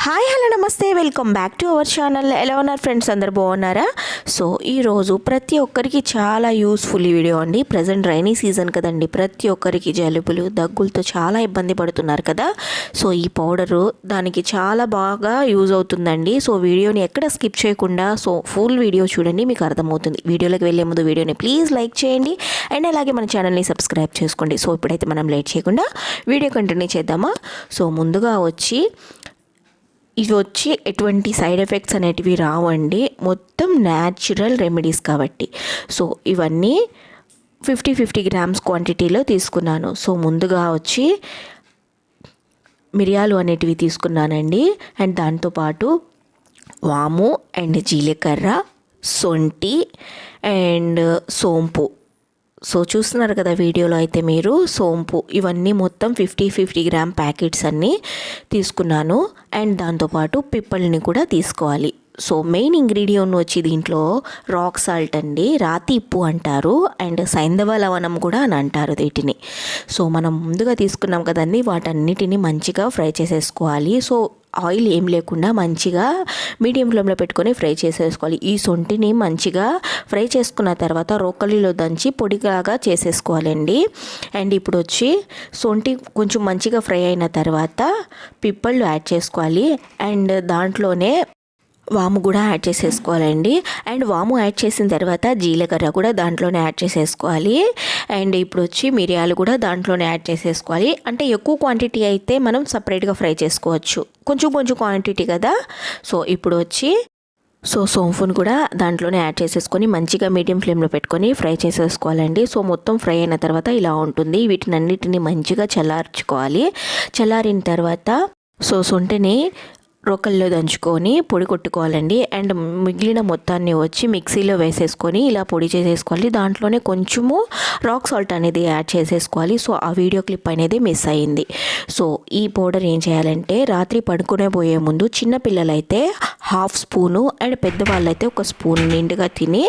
Hi hello నమస్తే, welcome back to our channel. ఎలా ఉన్నారు ఫ్రెండ్స్? అందరు బాగున్నారా? సో ఈరోజు ప్రతి ఒక్కరికి చాలా యూస్ఫుల్ వీడియో అండి. ప్రజెంట్ రైనీ సీజన్ కదండి, ప్రతి ఒక్కరికి జలుబులు దగ్గులతో చాలా ఇబ్బంది పడుతున్నారు కదా. సో ఈ పౌడరు దానికి చాలా బాగా యూజ్ అవుతుందండి. సో వీడియోని ఎక్కడ స్కిప్ చేయకుండా ఫుల్ వీడియో చూడండి, మీకు అర్థమవుతుంది. వీడియోలోకి వెళ్ళే ముందు వీడియోని ప్లీజ్ లైక్ చేయండి అండ్ అలాగే మన ఛానల్ని సబ్స్క్రైబ్ చేసుకోండి. సో ఇప్పుడైతే మనం లేట్ చేయకుండా వీడియో కంటిన్యూ చేద్దామా. సో ముందుగా ఇవి వచ్చి ఎటువంటి సైడ్ ఎఫెక్ట్స్ అనేటివి రావండి, మొత్తం న్యాచురల్ రెమెడీస్ కాబట్టి. సో ఇవన్నీ 50 గ్రామ్స్ క్వాంటిటీలో తీసుకున్నాను. సో ముందుగా మిరియాలు అనేటివి తీసుకున్నానండి. అండ్ దాంతోపాటు వాము అండ్ జీలకర్ర, సొంటి అండ్ సోంపు. సో చూస్తున్నారు కదా వీడియోలో అయితే మీరు, సోంపు ఇవన్నీ మొత్తం 50 గ్రామ్ ప్యాకెట్స్ అన్నీ తీసుకున్నాను. అండ్ దాంతోపాటు పిప్పల్ని కూడా తీసుకోవాలి. సో మెయిన్ ఇంగ్రీడియంట్ వచ్చి దీంట్లో రాక్ సాల్ట్ అండి, రాతి ఉప్పు అంటారు, అండ్ సైంధవ లవణం కూడా అని అంటారు వీటిని. సో మనం ముందుగా తీసుకున్నాం కదండి, వాటన్నిటిని మంచిగా ఫ్రై చేసేసుకోవాలి. సో ఆయిల్ ఏం లేకుండా మంచిగా మీడియం ఫ్లేమ్లో పెట్టుకొని ఫ్రై చేసేసుకోవాలి. ఈ సొంటిని మంచిగా ఫ్రై చేసుకున్న తర్వాత రోకలిలో దంచి పొడిలాగా చేసేసుకోవాలండి. అండ్ ఇప్పుడు సొంటి కొంచెం మంచిగా ఫ్రై అయిన తర్వాత పిప్పళ్ళు యాడ్ చేసుకోవాలి. అండ్ దాంట్లోనే వాము కూడా యాడ్ చేసేసుకోవాలండి. అండ్ వాము యాడ్ చేసిన తర్వాత జీలకర్ర కూడా దాంట్లోనే యాడ్ చేసేసుకోవాలి. అండ్ ఇప్పుడు మిరియాలు కూడా దాంట్లోనే యాడ్ చేసేసుకోవాలి. అంటే ఎక్కువ క్వాంటిటీ అయితే మనం సపరేట్గా ఫ్రై చేసుకోవచ్చు, కొంచెం క్వాంటిటీ కదా. సో ఇప్పుడు సోంపును కూడా దాంట్లోనే యాడ్ చేసేసుకొని మంచిగా మీడియం ఫ్లేమ్లో పెట్టుకొని ఫ్రై చేసేసుకోవాలండి. సో మొత్తం ఫ్రై అయిన తర్వాత ఇలా ఉంటుంది. వీటినన్నిటిని మంచిగా చల్లార్చుకోవాలి. చల్లారిన తర్వాత సొంటిని రోకల్లో దంచుకొని పొడి కొట్టుకోవాలండి. అండ్ మిగిలిన మొత్తాన్ని మిక్సీలో వేసేసుకొని ఇలా పొడి చేసేసుకోవాలి. దాంట్లోనే కొంచెము రాక్ సాల్ట్ అనేది యాడ్ చేసేసుకోవాలి. సో ఆ వీడియో క్లిప్ అనేది మిస్ అయ్యింది. సో ఈ పౌడర్ ఏం చేయాలంటే రాత్రి పడుకునే పోయే ముందు చిన్నపిల్లలైతే 1/2 స్పూను అండ్ పెద్దవాళ్ళైతే 1 స్పూన్ నిండుగా తిని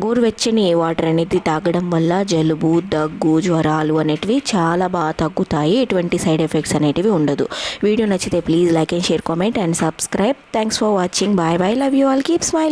గోరువెచ్చని వాటర్ అనేది తాగడం వల్ల జలుబు, దగ్గు, జ్వరాలు అనేటివి చాలా బాగా తగ్గుతాయి. ఎటువంటి సైడ్ ఎఫెక్ట్స్ అనేటివి ఉండదు. వీడియో నచ్చితే please like and share, comment and subscribe. Thanks for watching. Bye bye. Love you all. Keep smiling.